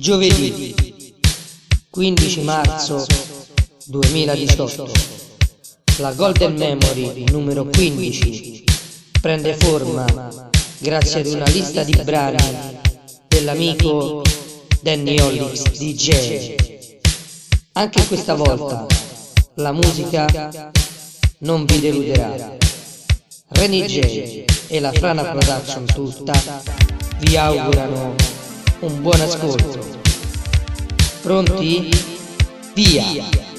Giovedì 15 marzo 2018. La Golden Memory numero 15 prende forma grazie ad una lista di brani dell'amico Ollix D.J. Anche questa volta la musica non vi deluderà. Reny Jay e la F.R.A.N.A Production tutta vi augurano un buon ascolto. Pronti? Via!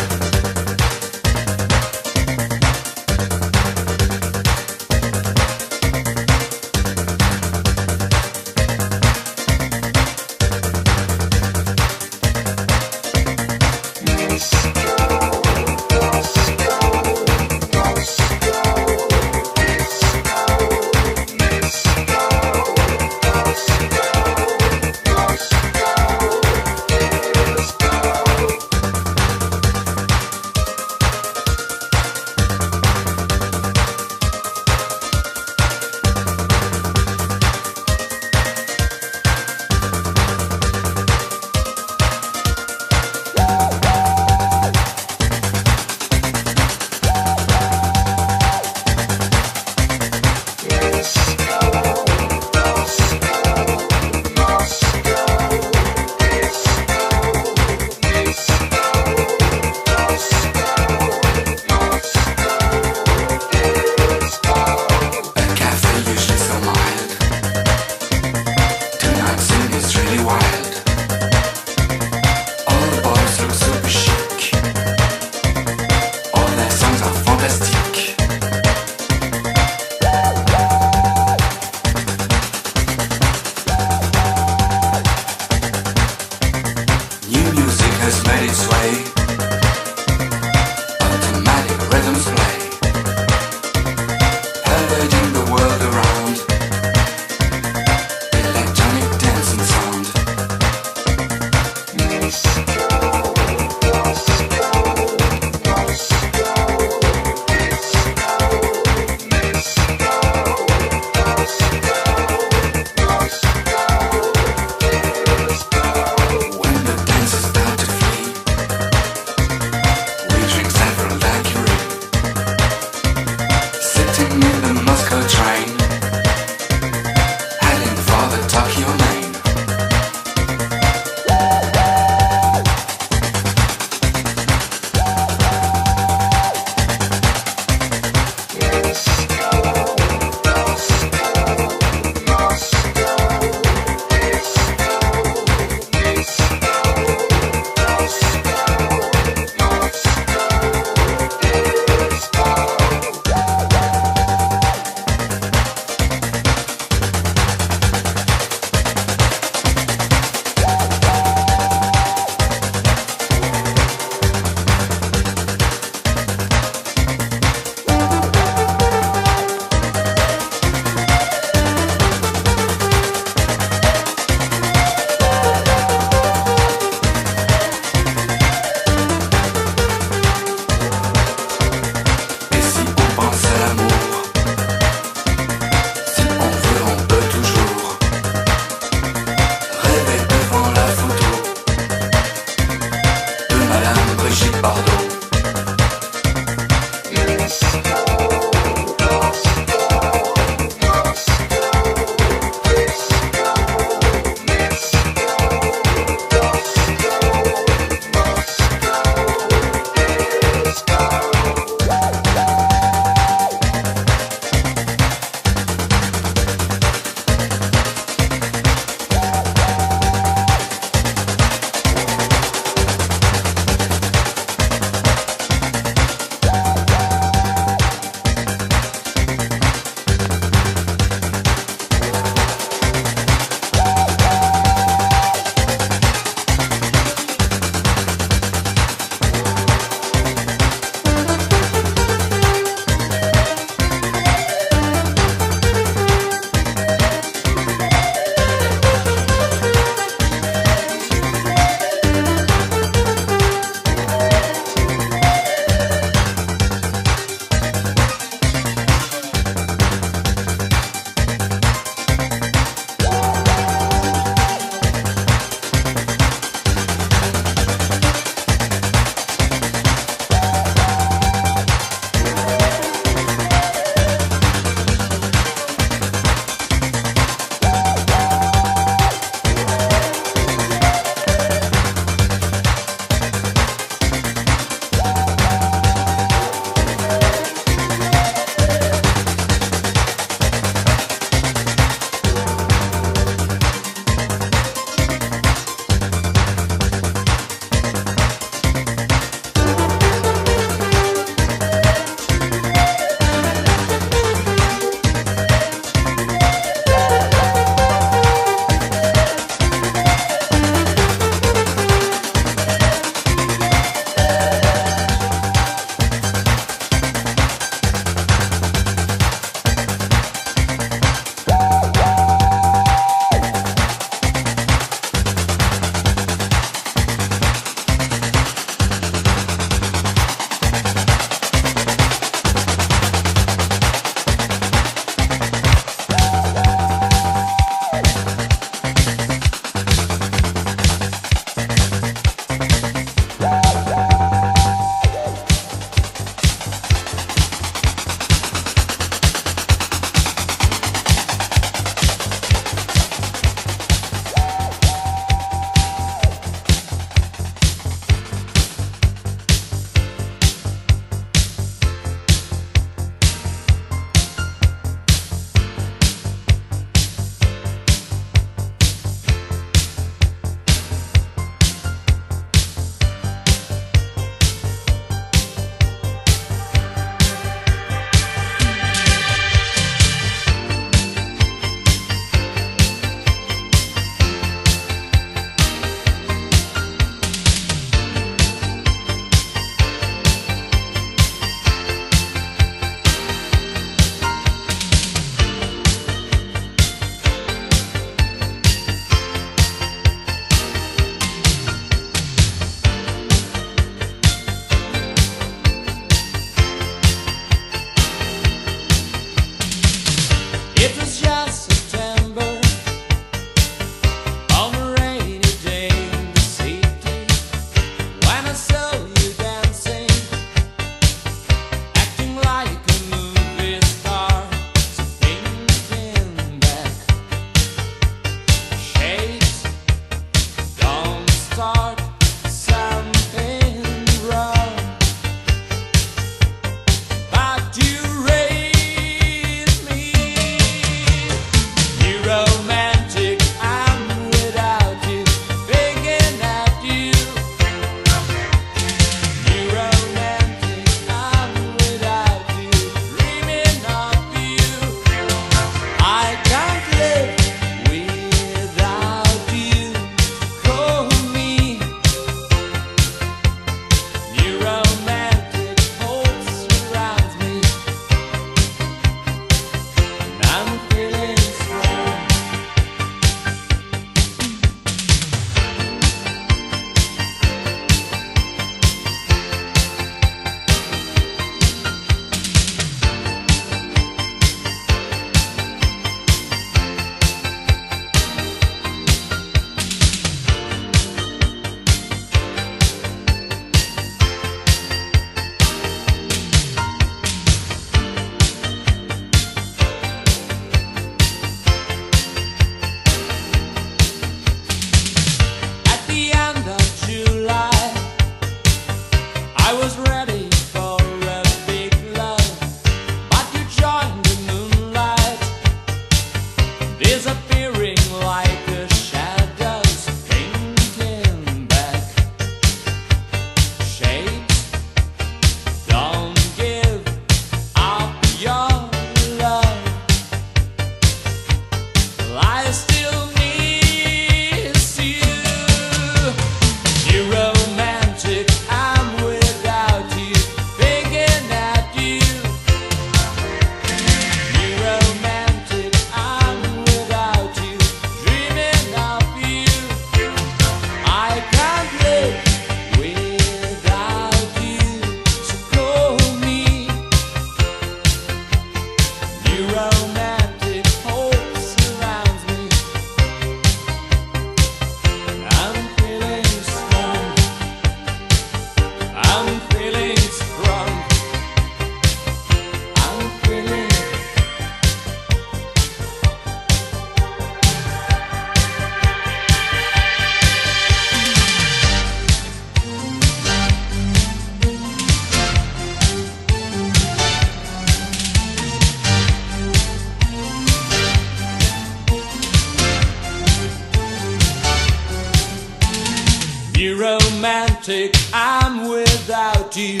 New romantic, I'm without you.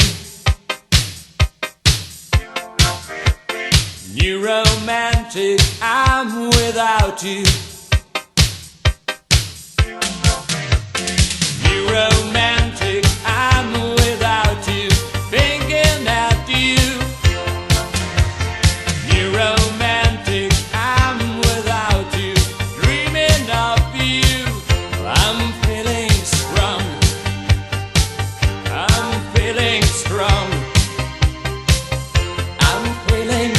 New romantic, I'm without you. New romantic, I'm without you. Thinking at you. New romantic, I'm without you. Dreaming of you. I'm feeling strong. I'm feeling strong. I'm feeling.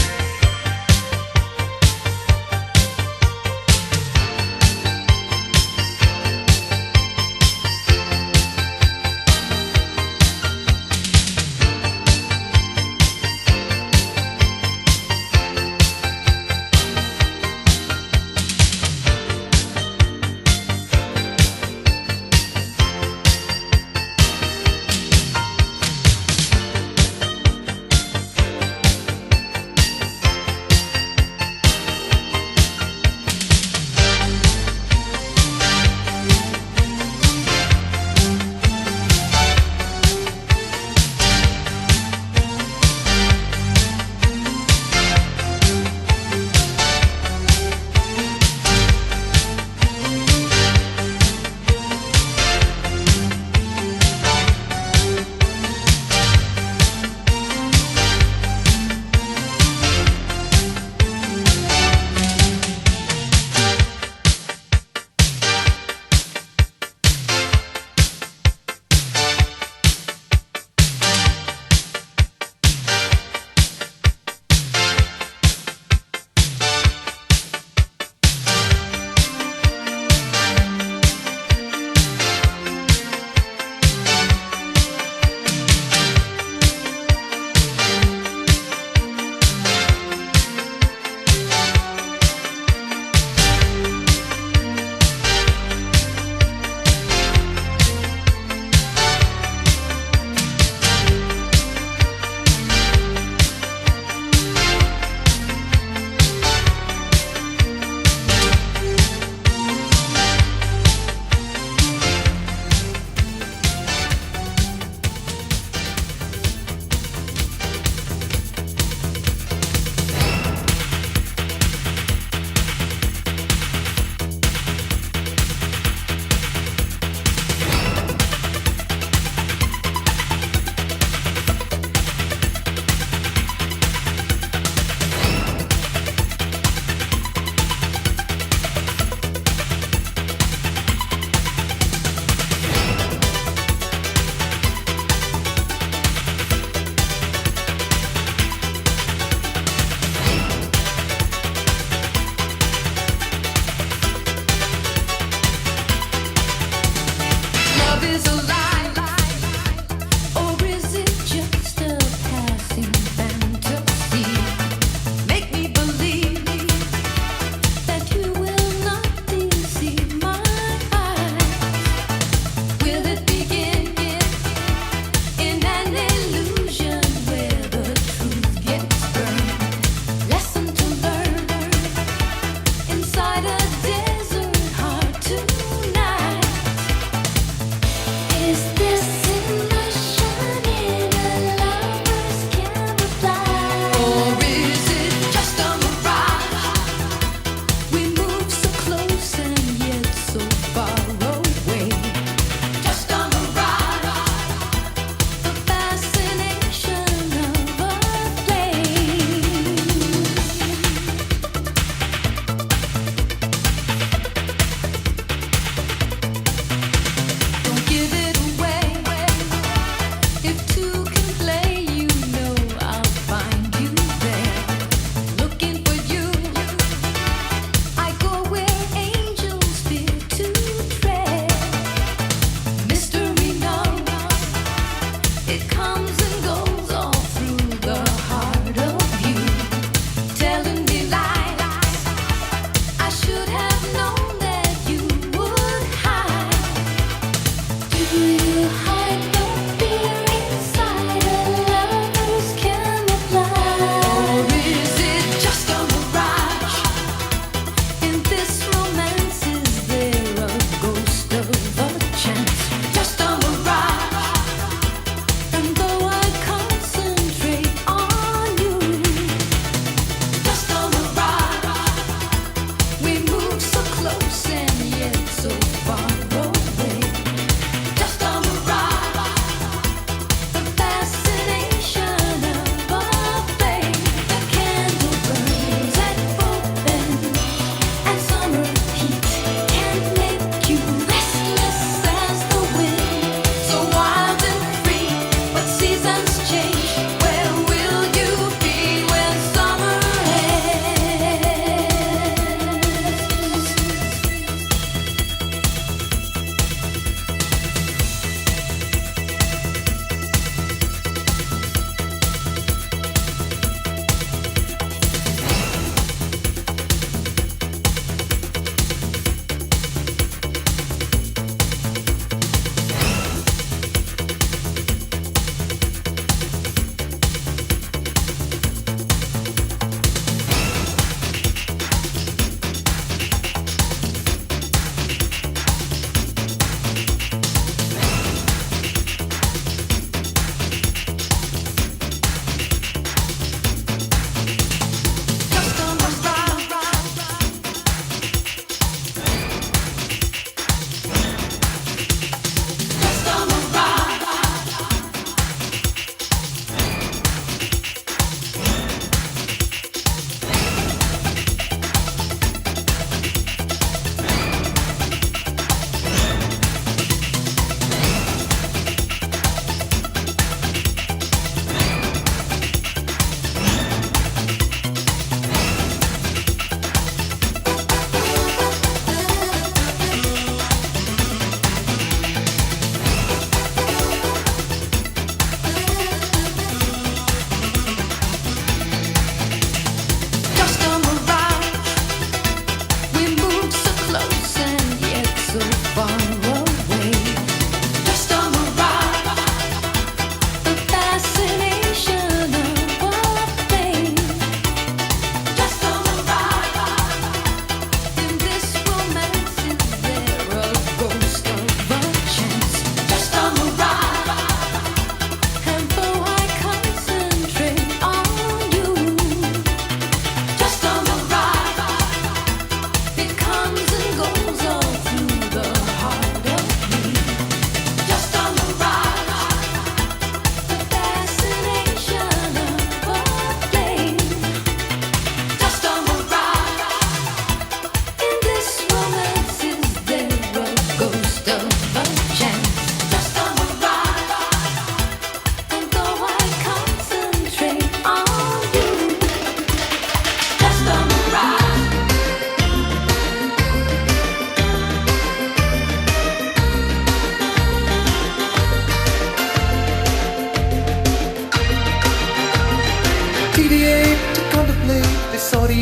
Is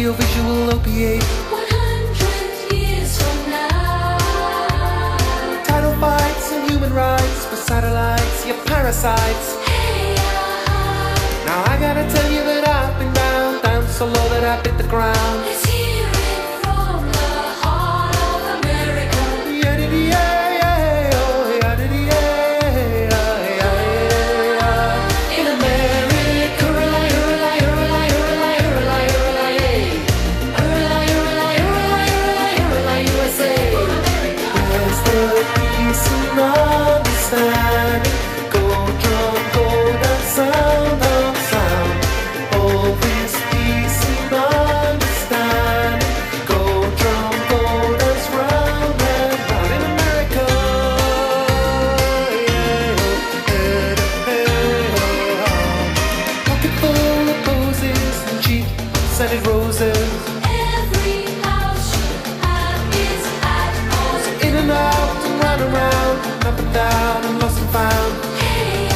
audiovisual opiate. 100 years from now. Title fights and human rights for satellites, you parasites. Hey, Now I gotta tell you that I've been down, down so low that I hit the ground. let's hear it from the heart of America. In America, USA. Where's the peace and understanding? Go drum, go down, sound of sound. All this peace and understanding. Go drum, go dance round and round in America. Pocket full of posies and cheap scented roses. Every house should have its atmost. In and out and round and round, up and down and lost and found. Hey,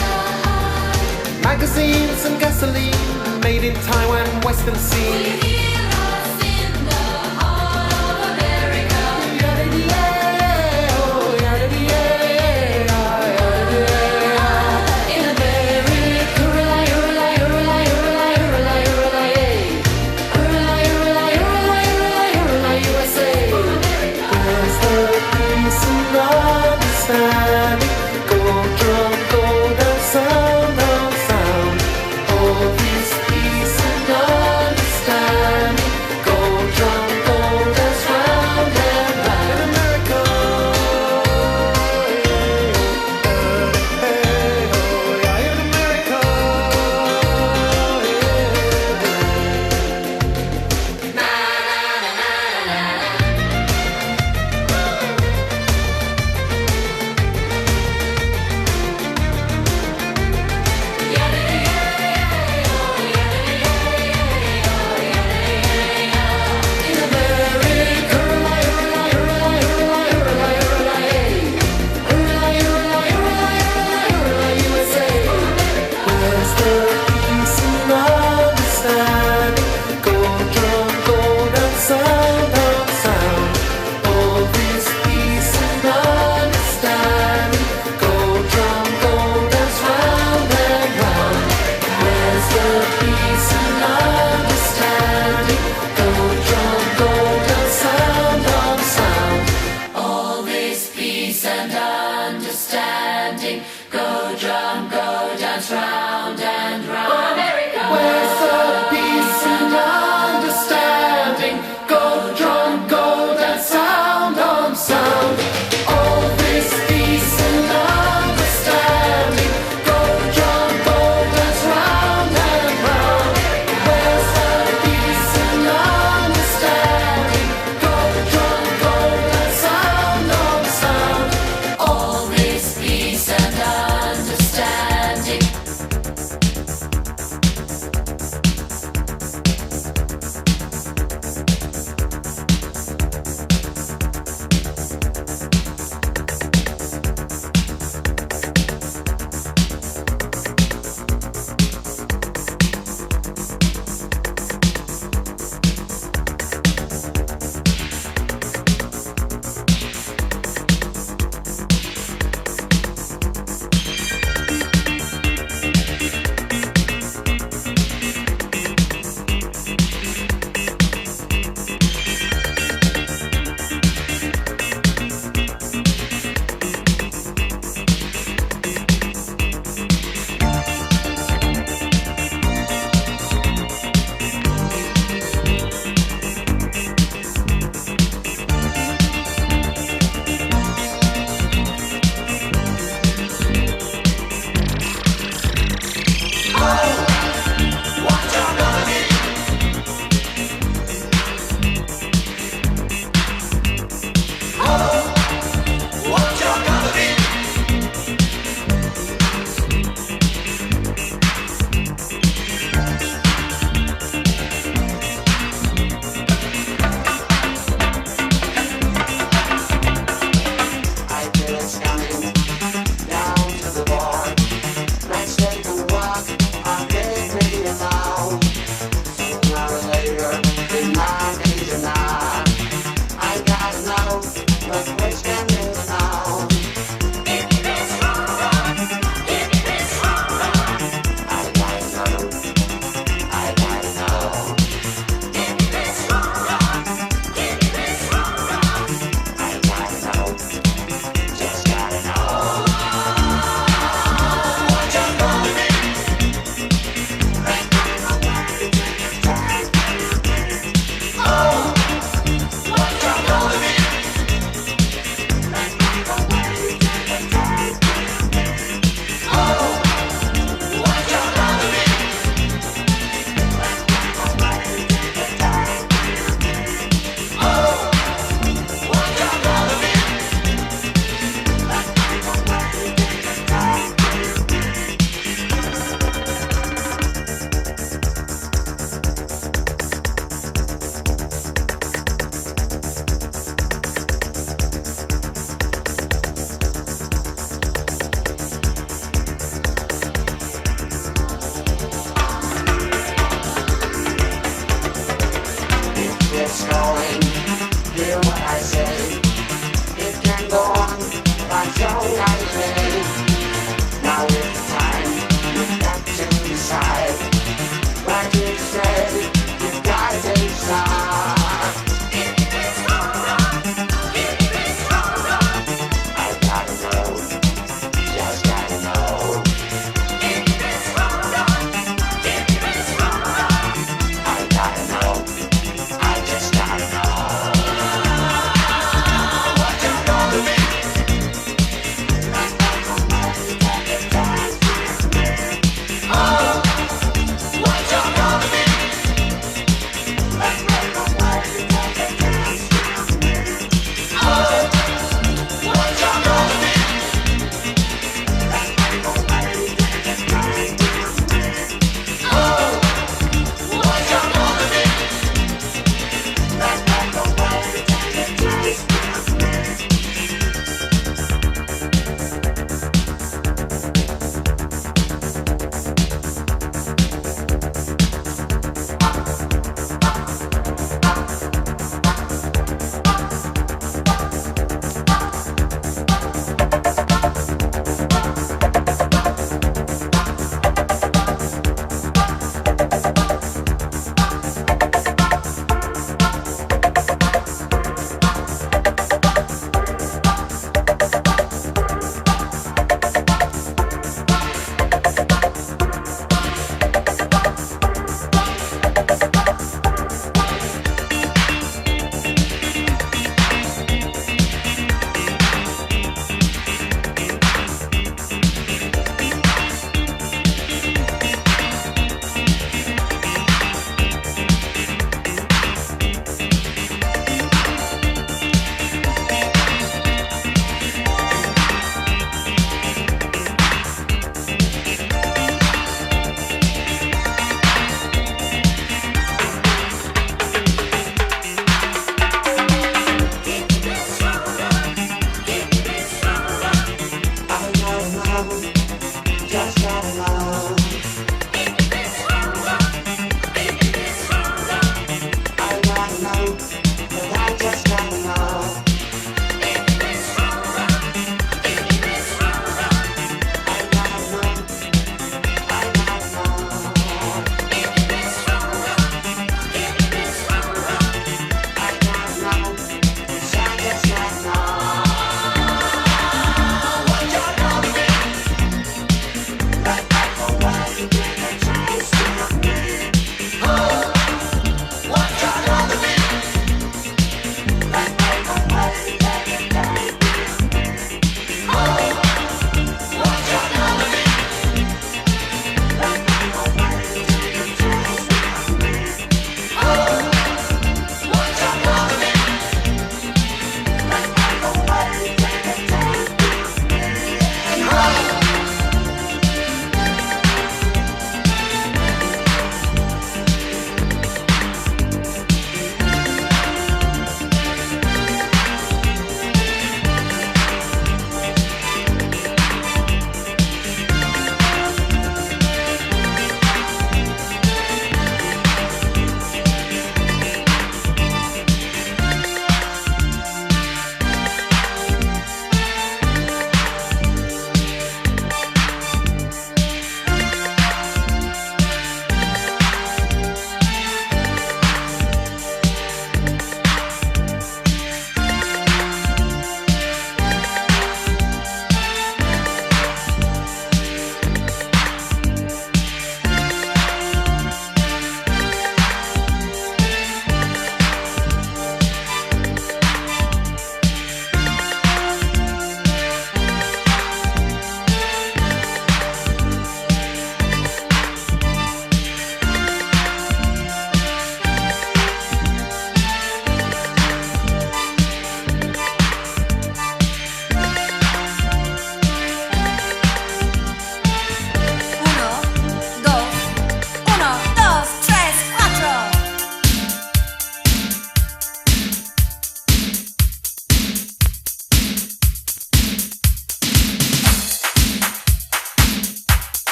Magazines and gasoline, made in Taiwan, Western will you Sea. hear us in the heart of America? In America, USA. Where's the peace and understanding? Go drum, go down, sound of sound. All this peace and understanding. Go drum, go dance round and round in America. In America. In America, USA. Where's the peace and understanding? Go drum, go down, sound of sound. All this peace and understanding. Go drum, go dance round and round. Where's the peace and understanding? Go drum, go down, sound of sound. All this peace and understanding. Go drum, go dance round and round. America. Where's the peace and understanding? Go drum, go dance, sound on sound. All this peace and understanding. Go drum, go dance round and round. Where's the peace and understanding? Go drum, go dance, sound on sound. All this peace and understanding.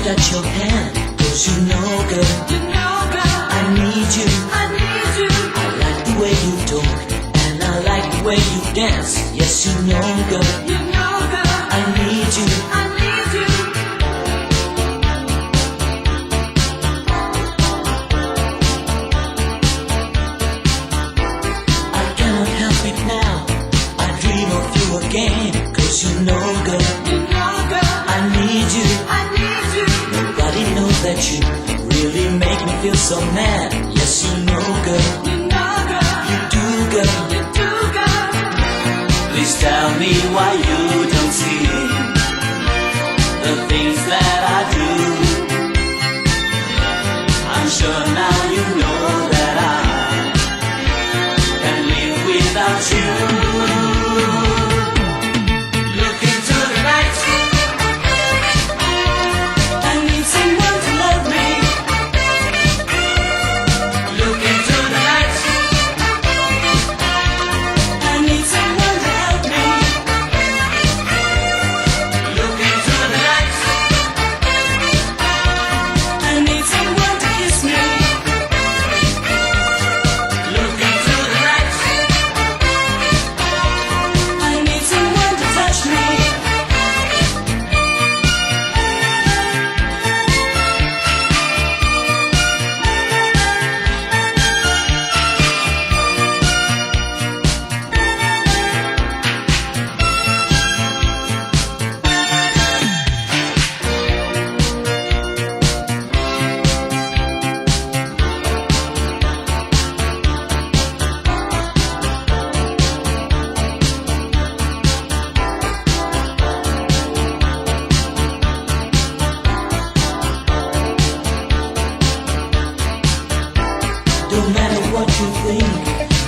touch your hand, 'cause you know, girl, I need you. I like the way you talk, and I like the way you dance. Yes, you know, girl, I need you. I cannot help it now, I dream of you again, 'cause you know, girl, I need you. Nobody knows that you really make me feel so mad. Yes, you know, girl, you do, girl. Please tell me why you don't see the things that I do. I'm sure now you know that I can live without you. Look into the night, I need someone to love me. Look into the night, I need someone to help me. Look into the night, I need someone to kiss me. Look into the night, I need someone to touch me. Don't matter what you think,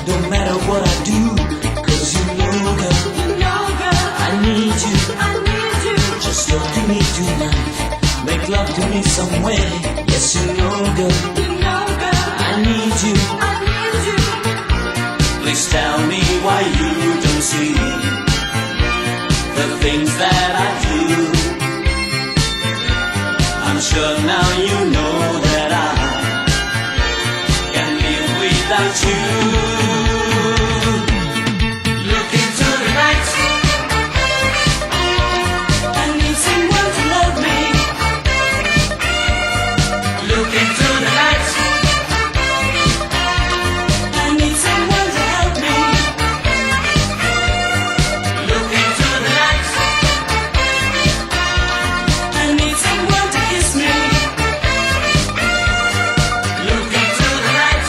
don't matter what I do, 'cause you know, girl, I need you. Just talk to me tonight, make love to me somewhere. Yes, you know, girl, I need you. Please tell me why you don't see the things that I do. I'm sure now you know that I can live without you. Look into the night, I need someone to love me. Look into the night, I need someone to help me. Look into the night, I need someone to kiss me. Look into the night,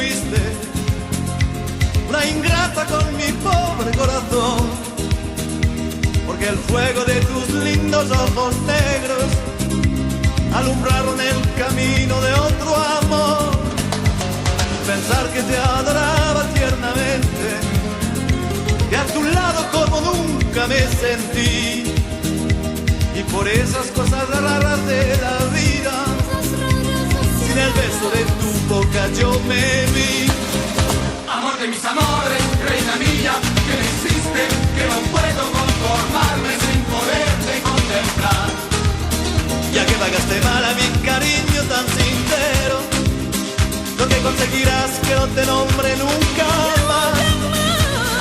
fuiste una ingrata con mi pobre corazón, porque el fuego de tus lindos ojos negros alumbraron el camino de otro amor. Pensar que te adoraba tiernamente, que a tu lado como nunca me sentí, y por esas cosas raras de la vida, sin el beso de tu boca yo me vi. Amor de mis amores, reina mía, que me hiciste, que no puedo conformarme sin poderte contemplar. Ya que pagaste mal a mi cariño tan sincero, lo que conseguirás que no te nombre nunca más.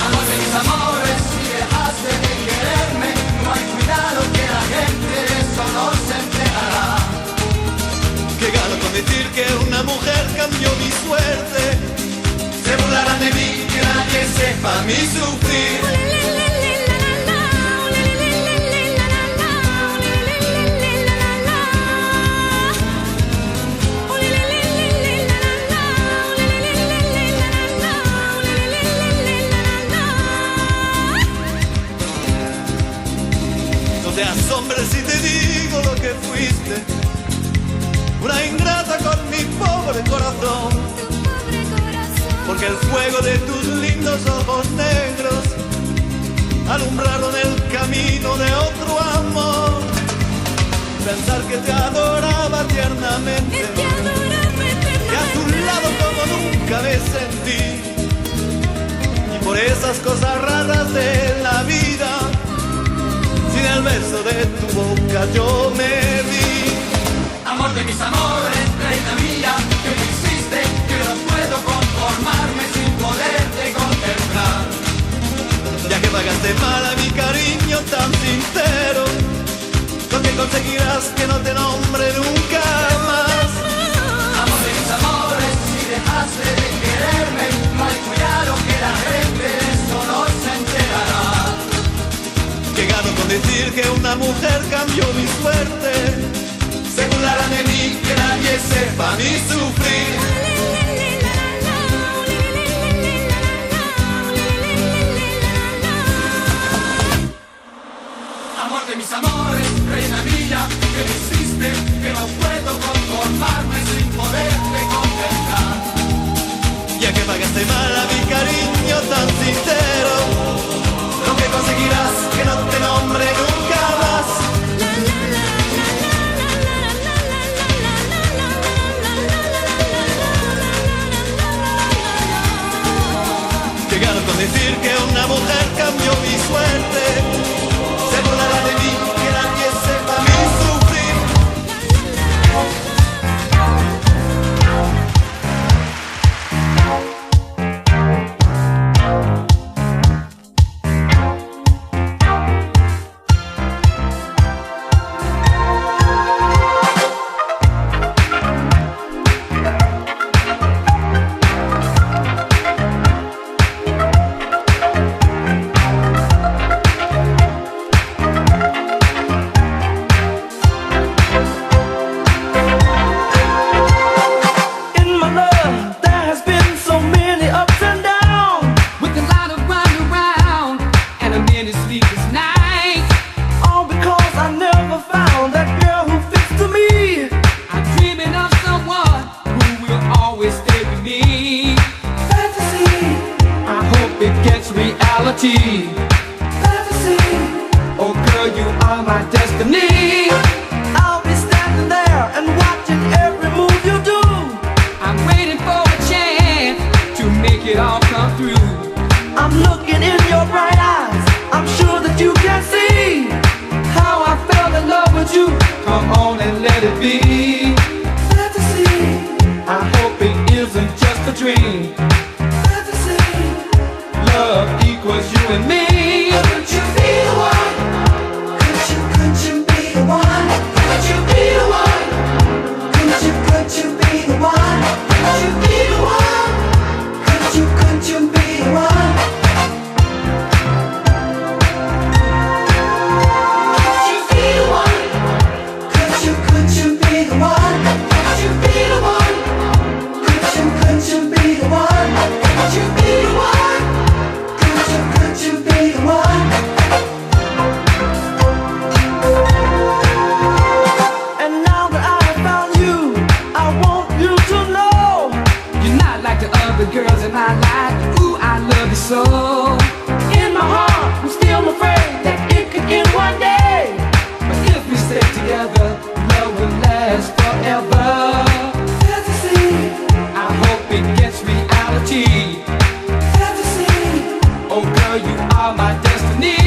Amor de mis amores, si dejaste de quererme, no hay cuidado que la gente de eso no se enterará. Que gano con decir que una mujer cambió mi suerte, se burlarán de mí, que nadie sepa mi sufrir. No te asombres si te digo lo que fuiste, una ingrata con mi pobre corazón, porque el fuego de tus lindos ojos negros alumbraron el camino de otro amor. Pensar que te adoraba tiernamente, que a tu lado como nunca me sentí, y por esas cosas raras de la vida, sin el beso de tu boca yo me vi. Amor de mis amores, reina mía, que me hiciste, que no puedo conformarme sin poderte contemplar. Ya que pagaste mal a mi cariño tan sincero, lo que conseguirás que no te nombre nunca más. Amor de mis amores, si dejaste de quererme, no hay cuidado que la gente de eso no se enterará. Que gano con decir que una mujer cambió mi suerte, se burlarán de mí, que nadie sepa mi sufrir. Amor de mis amores, reina mía, que me hiciste, que no puedo conformarme sin poderte contemplar. Ya que pagaste mal a mi cariño tan sincero, lo que conseguirás que no te nombre nunca más. Que gano con decir que una mujer cambió mi suerte, se burlará de mí, que nadie sepa mi sufrir. Could you be the one? soul. In my heart, I'm still afraid that it could end one day. But if we stay together, love will last forever. Fantasy, I hope it gets reality. Fantasy, oh girl, you are my destiny.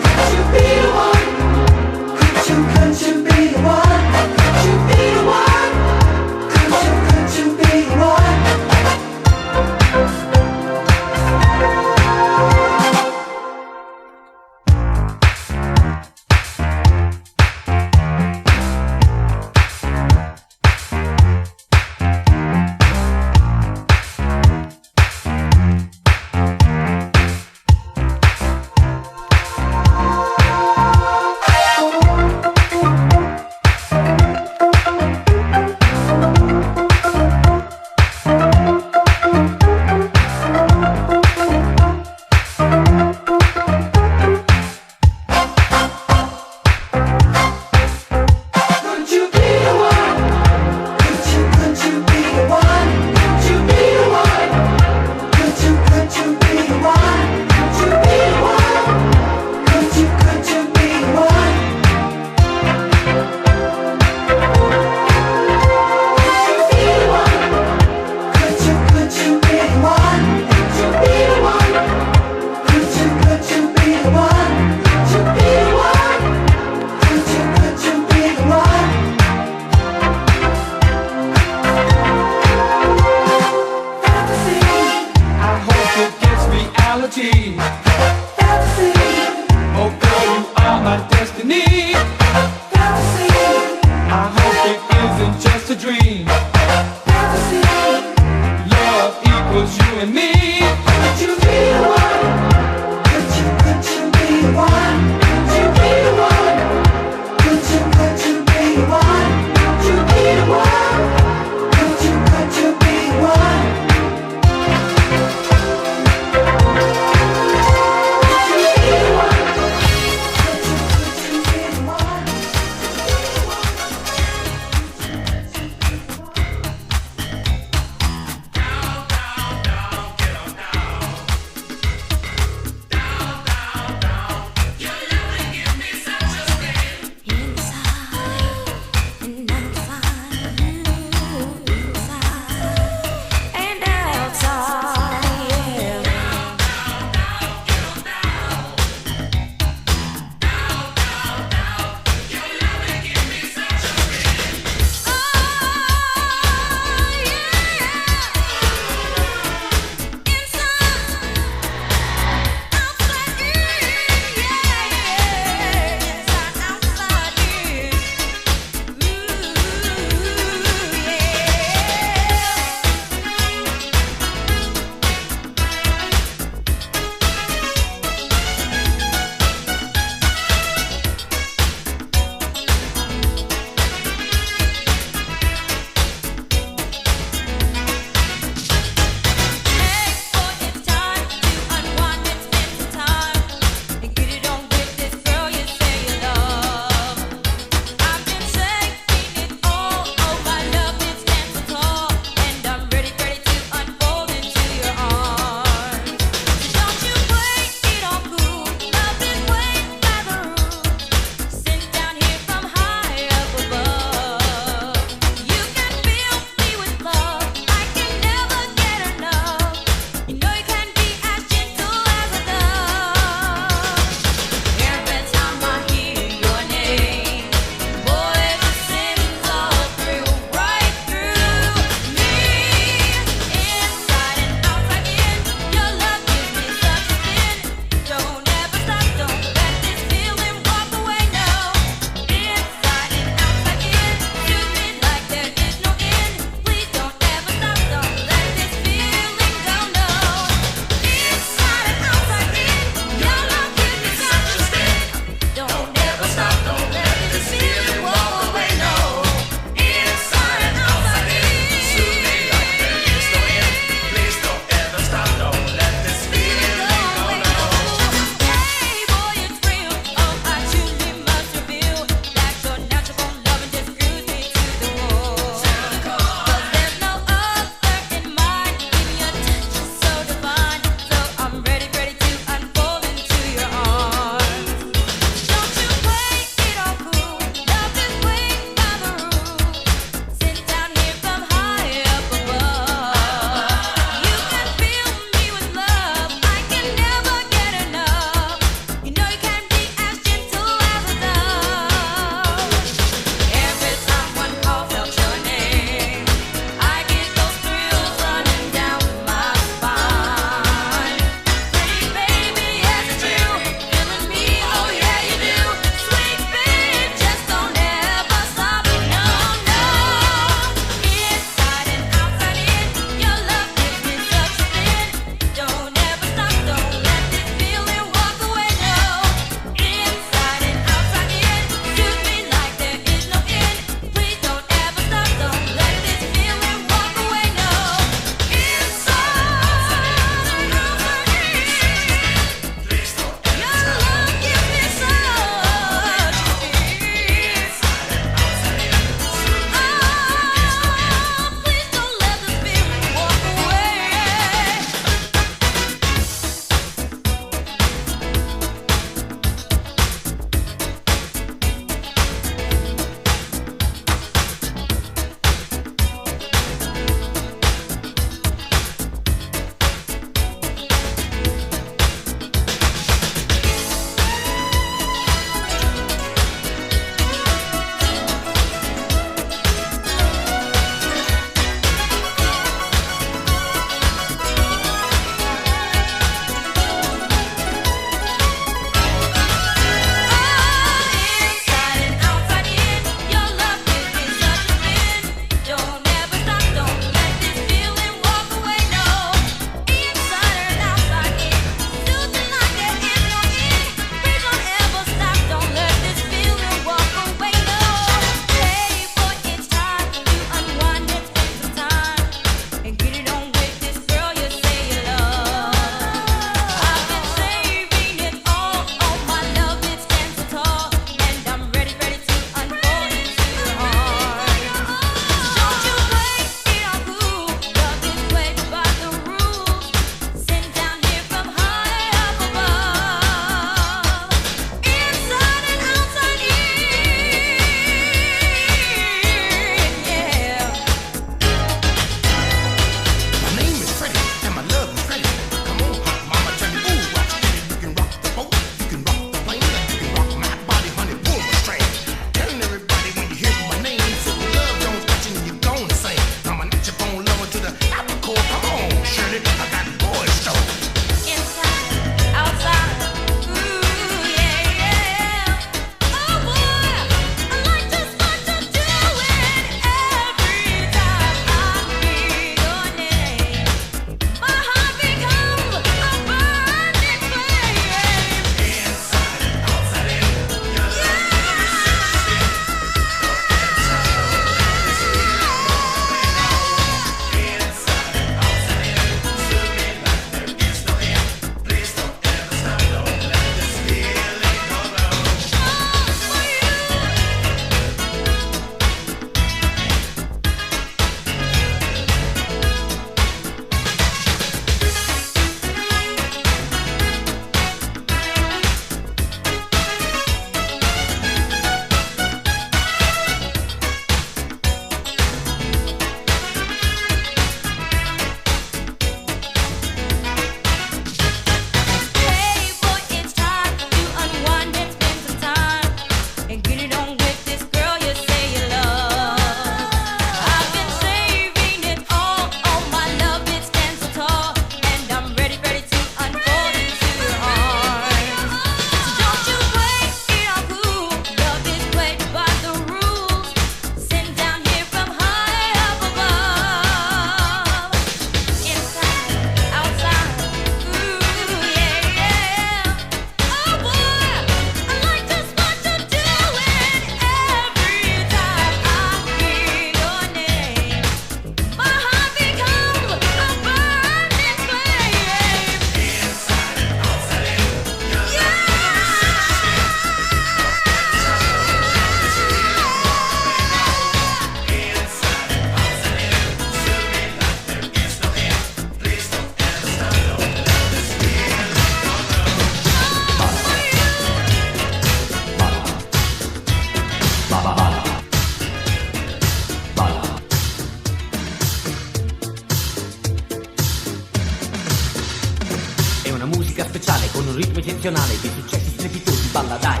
una musica speciale con un ritmo eccezionale di successi strepitosi, balla dai,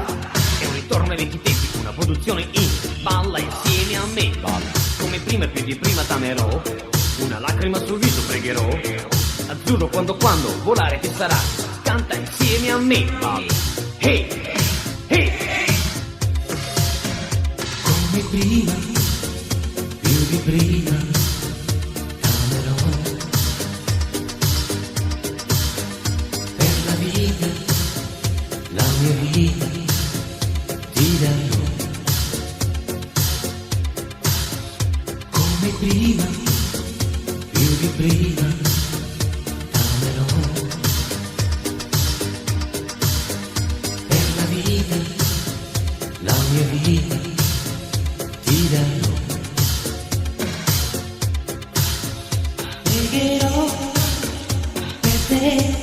è un ritorno ai vecchi tempi, una produzione indie, balla insieme a me, balla, come prima e più di prima t'amerò, una lacrima sul viso pregherò, azzurro quando volare che sarà, canta insieme a me, balla, hey, hey, come prima, più di prima. La mia vita ti darò come prima, più di prima t'amerò per la vita, la mia vita ti darò, pregherò per te.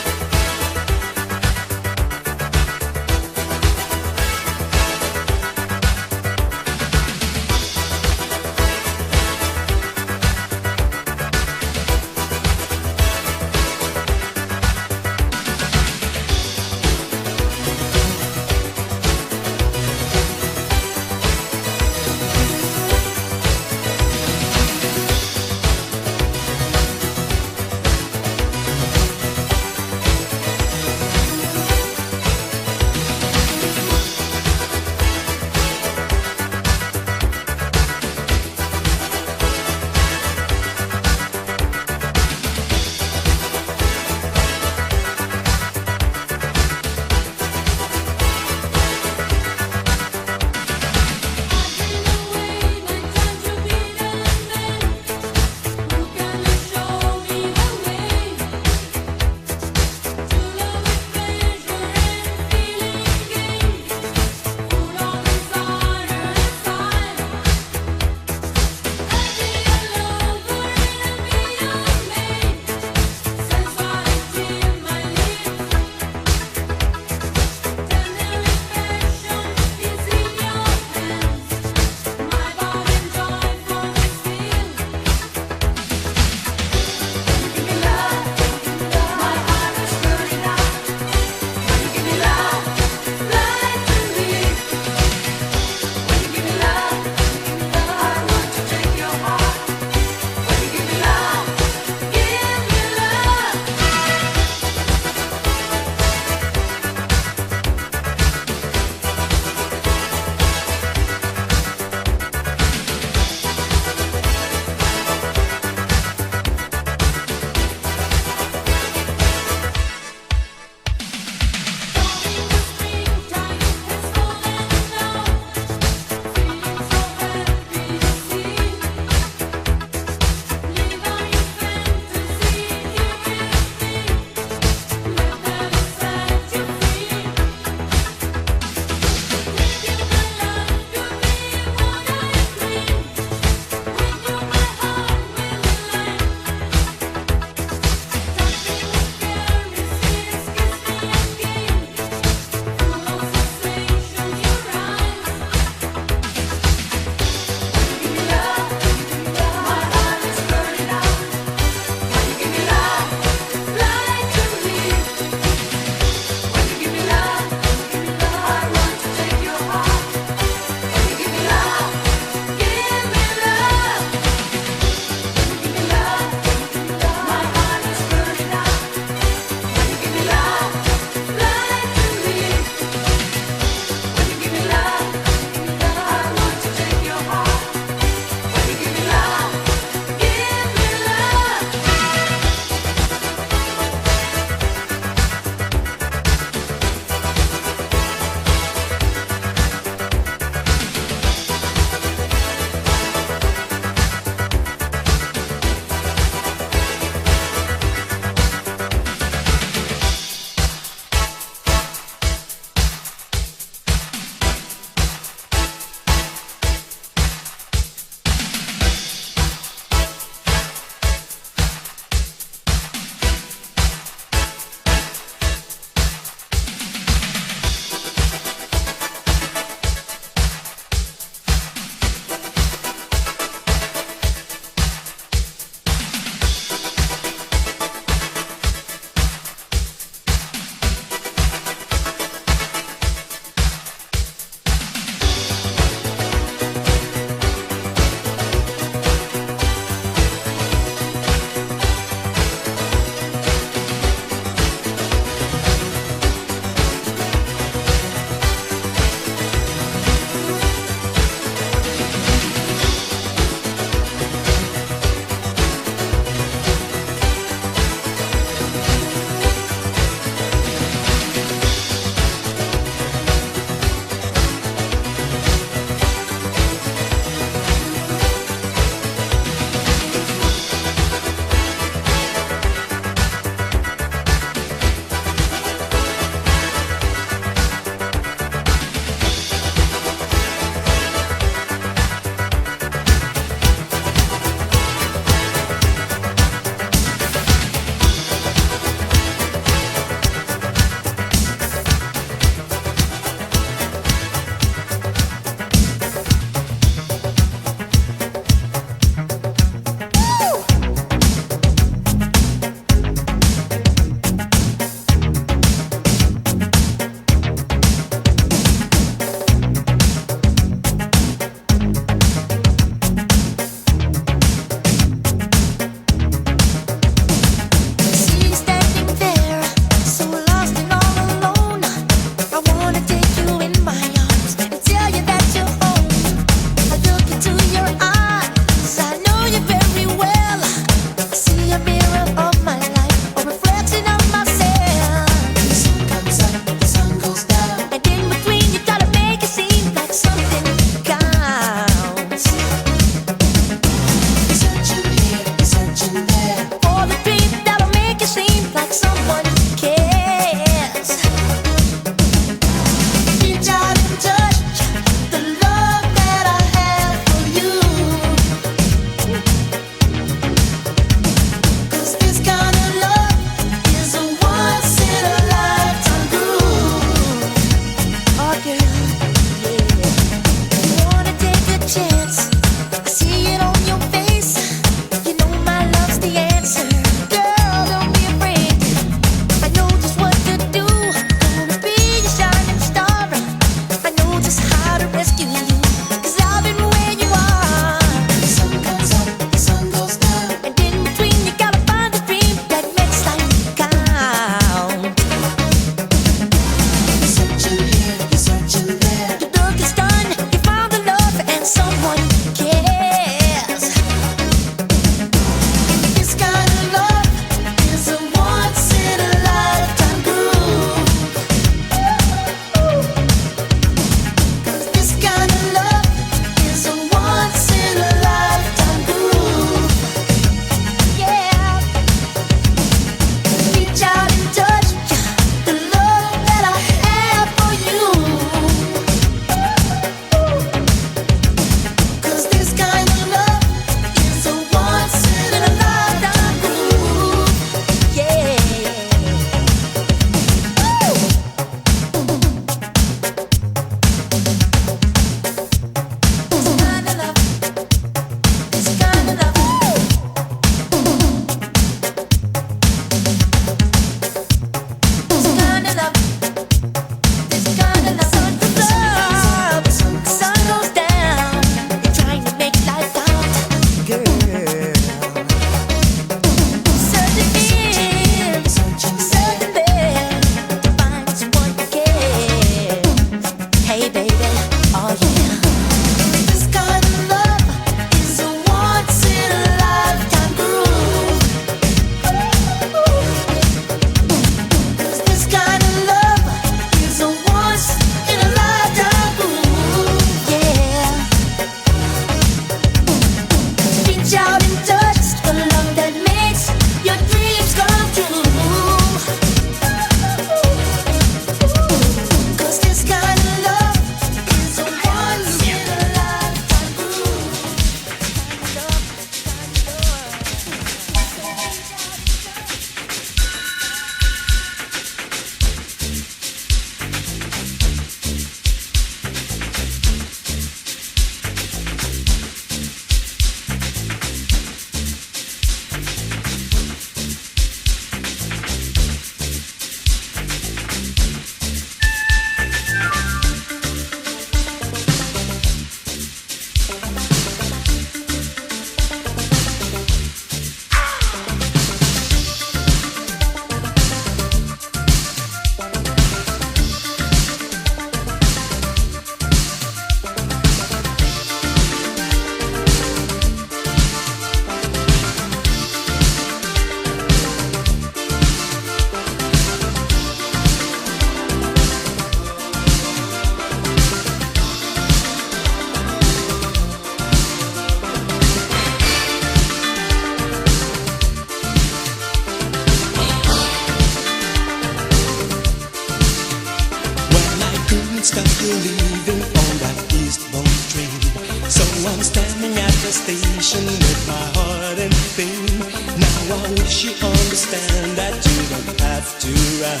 station with my heart in pain. Now I wish you understand that you don't have to run.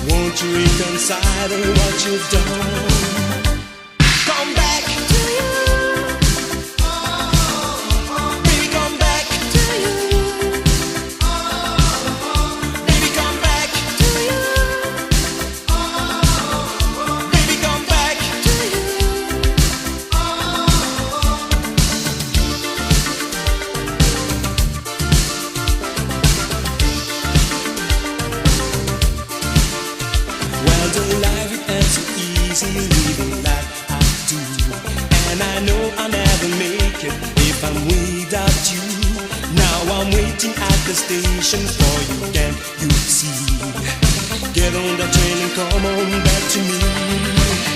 Won't you reconsider what you've done? Come back to you. Baby, come back to you. Baby, come back to you. Baby, come back to you. Well, the life ain't so easy living like I do, and I know I'll never make it if I'm without you. Now I'm waiting at the station for you, can you see? Get on the train and come on back to me.